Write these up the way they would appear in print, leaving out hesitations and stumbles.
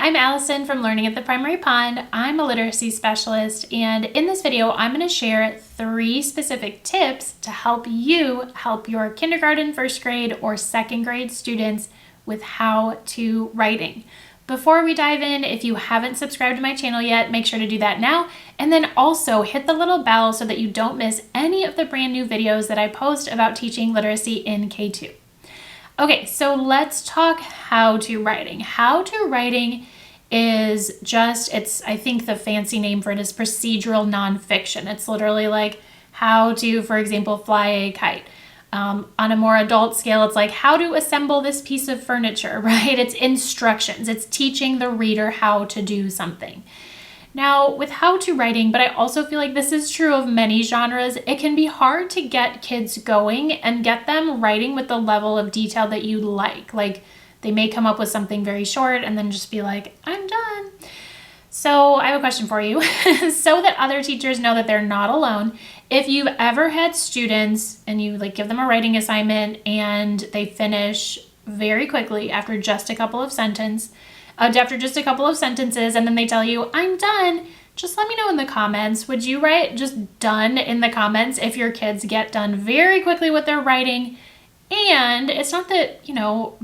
I'm Allison from Learning at the Primary Pond. I'm a literacy specialist, and in this video, I'm going to share 3 specific tips to help you help your kindergarten, first grade, or second grade students with how to writing. Before we dive in, if you haven't subscribed to my channel yet, make sure to do that now, and then also hit the little bell so that you don't miss any of the brand new videos that I post about teaching literacy in K-2. Okay, so let's talk how to writing. How to writing is just, I think the fancy name for it is procedural nonfiction. It's literally like how to, for example, fly a kite. On a more adult scale, it's like how to assemble this piece of furniture, right? It's instructions. It's teaching the reader how to do something. Now, with how to writing, but I also feel like this is true of many genres, it can be hard to get kids going and get them writing with the level of detail that you like. Like, they may come up with something very short and then just be like, I'm done. So I have a question for you. So that other teachers know that they're not alone, if you've ever had students and you give them a writing assignment and they finish very quickly after just a couple of sentences, and then they tell you, I'm done, just let me know in the comments. Would you write just done in the comments if your kids get done very quickly with their writing? And it's not that,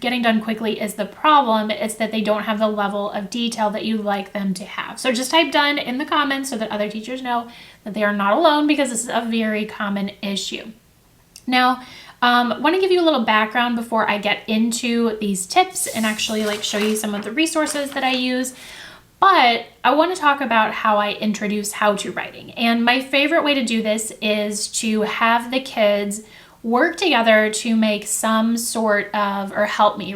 getting done quickly is the problem. It's that they don't have the level of detail that you like them to have. So just type done in the comments so that other teachers know that they are not alone, because this is a very common issue. Now, I want to give you a little background before I get into these tips and actually show you some of the resources that I use. But I want to talk about how I introduce how to writing. And my favorite way to do this is to have the kids work together to make some sort of, or help me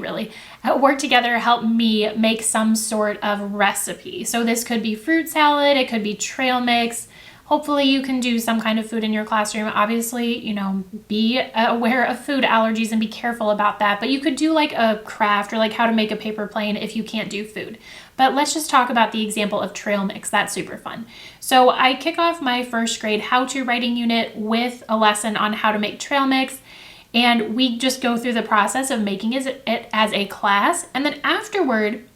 help me make some sort of recipe. So this could be fruit salad, it could be trail mix. Hopefully you can do some kind of food in your classroom. Obviously, be aware of food allergies and be careful about that. But you could do a craft or how to make a paper plane if you can't do food. But let's just talk about the example of trail mix. That's super fun. So I kick off my first grade how to writing unit with a lesson on how to make trail mix. And we just go through the process of making it as a class. And then afterward,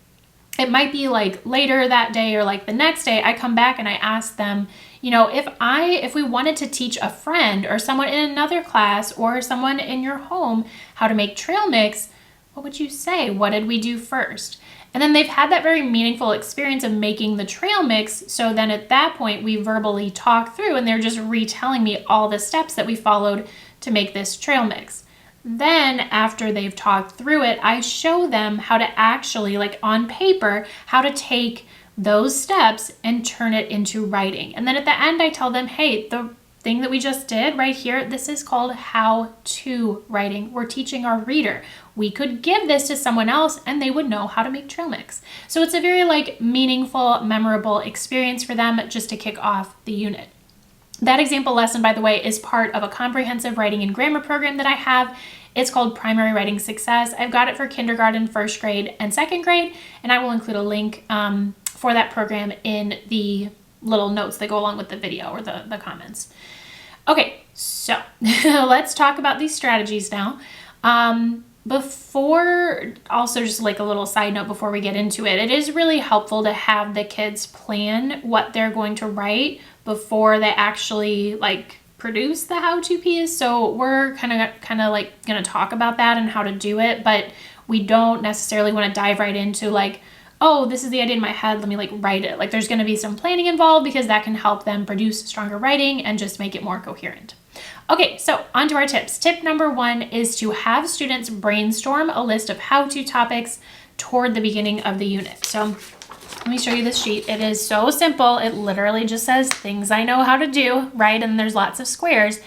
it might be later that day or the next day, I come back and I ask them, if we wanted to teach a friend or someone in another class or someone in your home how to make trail mix, what would you say? What did we do first? And then they've had that very meaningful experience of making the trail mix. So then at that point, we verbally talk through and they're just retelling me all the steps that we followed to make this trail mix. Then after they've talked through it, I show them how to actually, on paper, how to take those steps and turn it into writing. And then at the end, I tell them, hey, the thing that we just did right here, this is called how to writing. We're teaching our reader. We could give this to someone else and they would know how to make trail mix. So it's a very meaningful, memorable experience for them just to kick off the unit. That example lesson, by the way, is part of a comprehensive writing and grammar program that I have. It's called Primary Writing Success. I've got it for kindergarten, first grade, and second grade, and I will include a link for that program in the little notes that go along with the video or the comments. Okay, so let's talk about these strategies now. Before, also just a little side note before we get into it, it is really helpful to have the kids plan what they're going to write before they actually produce the how-to piece. So we're kind of going to talk about that and how to do it, but we don't necessarily want to dive right into oh, this is the idea in my head, let me write it. There's going to be some planning involved because that can help them produce stronger writing and just make it more coherent. Okay, so on to our tips. Tip number 1 is to have students brainstorm a list of how-to topics toward the beginning of the unit. So let me show you this sheet. It is so simple. It literally just says things I know how to do, right? And there's lots of squares.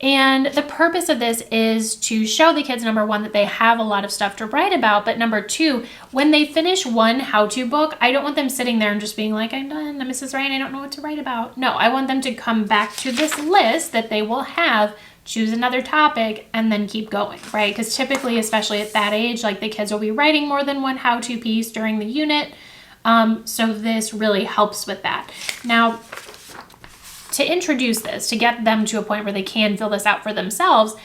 And the purpose of this is to show the kids, number 1, that they have a lot of stuff to write about, but number 2, when they finish one how-to book, I don't want them sitting there and just being like, I'm done, Mrs. Ryan, I don't know what to write about. No, I want them to come back to this list that they will have, choose another topic, and then keep going, right? Because typically, especially at that age, the kids will be writing more than one how-to piece during the unit. So this really helps with that. Now, to introduce this, to get them to a point where they can fill this out for themselves,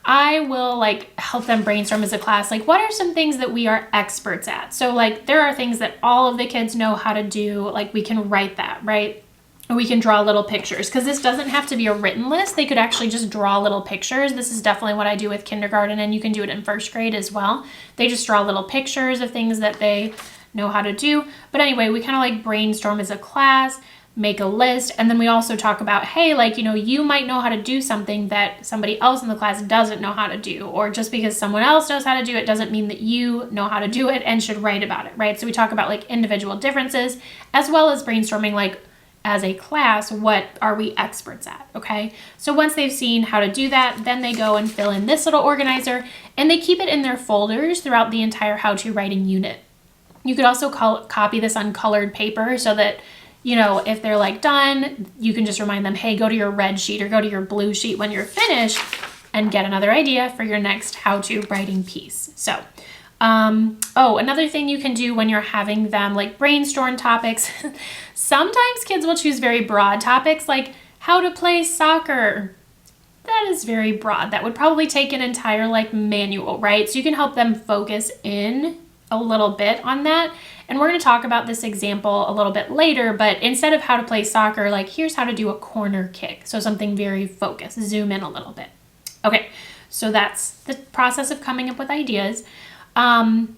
I will like help them brainstorm as a class, like what are some things that we are experts at? So like there are things that all of the kids know how to do, like we can write that, right? Or we can draw little pictures, because this doesn't have to be a written list. They could actually just draw little pictures. This is definitely what I do with kindergarten, and you can do it in first grade as well. They just draw little pictures of things that they know how to do. But anyway, we kind of like brainstorm as a class, make a list, and then we also talk about, hey, like, you know, you might know how to do something that somebody else in the class doesn't know how to do, or just because someone else knows how to do it doesn't mean that you know how to do it and should write about it, right? So we talk about like individual differences, as well as brainstorming like as a class, what are we experts at, okay? So once they've seen how to do that, then they go and fill in this little organizer, and they keep it in their folders throughout the entire how-to writing unit. You could also copy this on colored paper so that, you know, if they're like done, you can just remind them, hey, go to your red sheet or go to your blue sheet when you're finished and get another idea for your next how-to writing piece. So, another thing you can do when you're having them like brainstorm topics, sometimes kids will choose very broad topics like how to play soccer. That is very broad. That would probably take an entire like manual, right? So you can help them focus in a little bit on that. And we're going to talk about this example a little bit later, but instead of how to play soccer, like here's how to do a corner kick. So something very focused, zoom in a little bit. Okay, so that's the process of coming up with ideas. And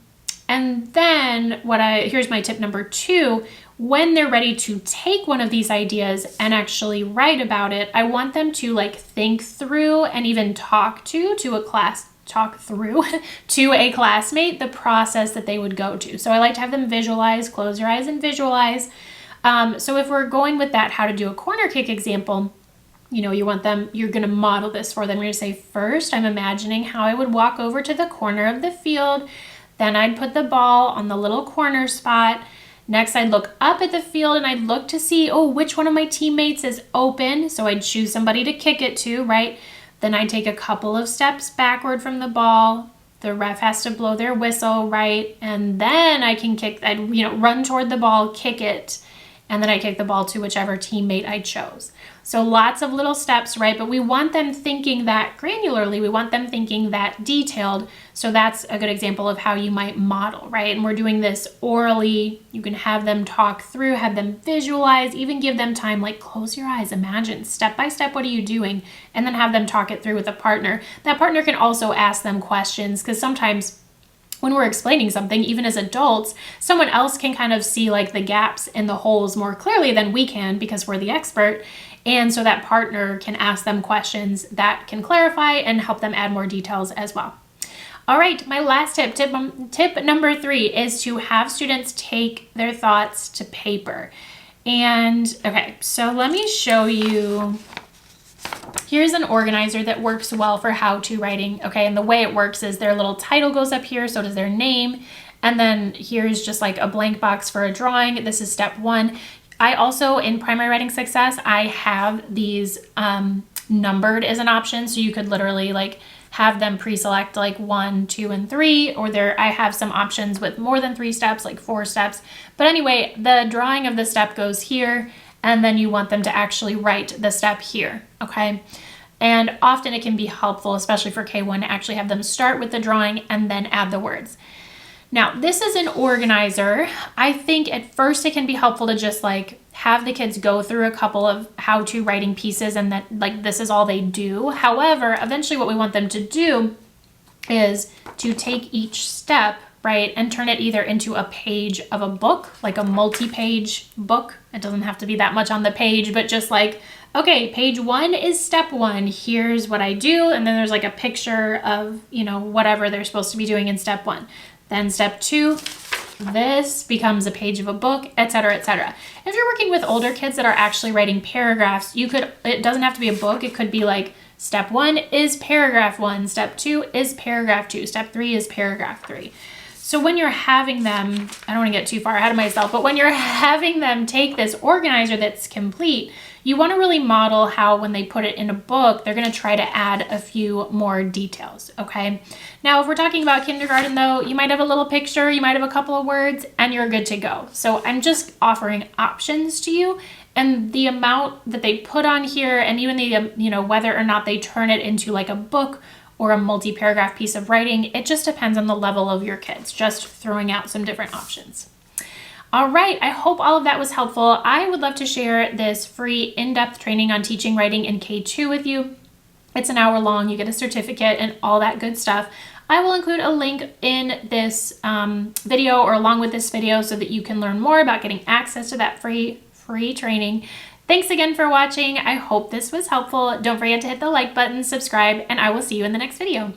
then here's my tip number 2. When they're ready to take one of these ideas and actually write about it, I want them to like think through and even talk to a classmate the process that they would go to. So I like to have them visualize, close your eyes and visualize. So if we're going with that how to do a corner kick example, you know, you're going to model this for them. You're going to say, first, I'm imagining how I would walk over to the corner of the field. Then I'd put the ball on the little corner spot. Next, I'd look up at the field and I'd look to see, which one of my teammates is open. So I'd choose somebody to kick it to, right? Then I'd take a couple of steps backward from the ball. The ref has to blow their whistle, right? And then I can run toward the ball, kick it, and then I kick the ball to whichever teammate I chose. So lots of little steps, right? But we want them thinking that granularly. We want them thinking that detailed. So that's a good example of how you might model, right? And we're doing this orally. You can have them talk through, have them visualize, even give them time, like close your eyes, imagine step by step, what are you doing? And then have them talk it through with a partner. That partner can also ask them questions, because sometimes when we're explaining something, even as adults, someone else can kind of see like the gaps and the holes more clearly than we can because we're the expert. And so that partner can ask them questions that can clarify and help them add more details as well. All right, my last tip number 3 is to have students take their thoughts to paper. And okay, so let me show you. Here's an organizer that works well for how-to writing, okay? And the way it works is their little title goes up here, so does their name. And then here's just like a blank box for a drawing. This is step 1. I also, in Primary Writing Success, I have these numbered as an option. So you could literally like have them pre-select like 1, 2, and 3, or I have some options with more than 3 steps, like 4 steps. But anyway, the drawing of the step goes here, and then you want them to actually write the step here, okay? And often it can be helpful, especially for K1, to actually have them start with the drawing and then add the words. Now, this is an organizer. I think at first it can be helpful to just like have the kids go through a couple of how-to writing pieces and that like this is all they do. However, eventually what we want them to do is to take each step, right, and turn it either into a page of a book, like a multi-page book. It doesn't have to be that much on the page, but just like, okay, page 1 is step 1. Here's what I do. And then there's like a picture of, whatever they're supposed to be doing in step 1. Then step 2, this becomes a page of a book, etc., etc. If you're working with older kids that are actually writing paragraphs, it doesn't have to be a book. It could be like step 1 is paragraph 1. Step 2 is paragraph 2. Step 3 is paragraph 3. So when you're having them, I don't want to get too far ahead of myself, but when you're having them take this organizer that's complete, you want to really model how when they put it in a book, they're going to try to add a few more details, okay? Now, if we're talking about kindergarten though, you might have a little picture, you might have a couple of words, and you're good to go. So I'm just offering options to you, and the amount that they put on here, and even the, whether or not they turn it into like a book or a multi-paragraph piece of writing. It just depends on the level of your kids, just throwing out some different options. All right, I hope all of that was helpful. I would love to share this free in-depth training on teaching writing in K-2 with you. It's an hour long, you get a certificate and all that good stuff. I will include a link in this video or along with this video so that you can learn more about getting access to that free training. Thanks again for watching. I hope this was helpful. Don't forget to hit the like button, subscribe, and I will see you in the next video.